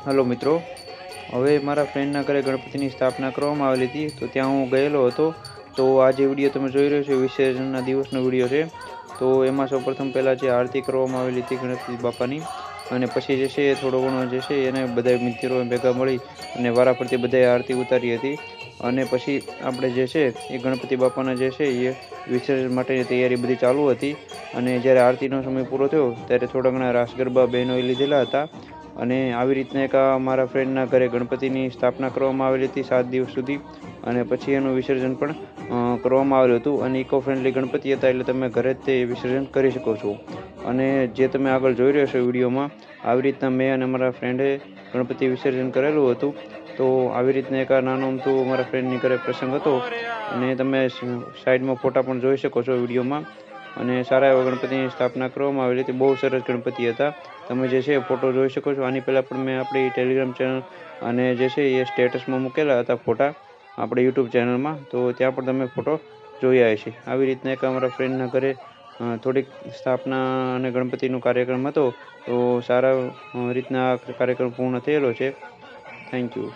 Hello મિત્રો, હવે મારા ફ્રેન્ડના ઘરે ગણપતિની સ્થાપના કરવામાં આવેલી હતી, તો ત્યાં હું ગયેલો હતો. તો આ જે વિડીયો તમે જોઈ રહ્યો છો વિસર્જનના દિવસનો વિડીયો છે. તો એમાં સૌપ્રથમ પહેલાં જે આરતી કરવામાં આવેલી હતી ગણપતિ બાપાની, અને પછી જે છે થોડો ઘણો જે છે એને બધા મિત્રો ભેગા મળી અને વારાફરતી બધાએ આરતી ઉતારી હતી. અને પછી આપણે જે છે એ ગણપતિ બાપાના જે છે એ વિસર્જન માટેની તૈયારી બધી ચાલુ હતી. અને જ્યારે આરતીનો સમય પૂરો થયો ત્યારે થોડા ઘણા રાસ ગરબા બહેનોએ લીધેલા હતા. અને આવી રીતના એક મારા ફ્રેન્ડના ઘરે ગણપતિની સ્થાપના કરવામાં આવેલી હતી 7 દિવસ સુધી. અને પછી એનું વિસર્જન પણ કરવામાં આવેલું હતું. અને ઇકો ફ્રેન્ડલી ગણપતિ હતા, એટલે તમે ઘરે જ તે વિસર્જન કરી શકો છો. અને જે તમે આગળ જોઈ રહ્યો છો વિડીયોમાં, આવી રીતના મેં અને મારા ફ્રેન્ડે ગણપતિ વિસર્જન કરેલું હતું. તો આવી રીતના એક નાનો અમથું મારા ફ્રેન્ડની ઘરે પ્રસંગ હતો. અને તમે સાઈડમાં ફોટા પણ જોઈ શકો છો વિડીયોમાં. અને સારા એવા ગણપતિની સ્થાપના કરવામાં આવેલી હતી. બહુ સરસ ગણપતિ હતા. તમે જે છે ફોટો જોઈ શકો છો. આની પહેલાં પણ મેં આપણી ટેલિગ્રામ ચેનલ અને જે છે એ સ્ટેટસમાં મૂકેલા હતા ફોટા આપણે યુટ્યુબ ચેનલમાં. તો ત્યાં પણ તમે ફોટો જોઈ આવ્યા છે. આવી રીતના એક અમારા ફ્રેન્ડના ઘરે થોડીક સ્થાપના અને ગણપતિનો કાર્યક્રમ હતો. તો સારા રીતના આ કાર્યક્રમ પૂર્ણ થયેલો છે. Thank you.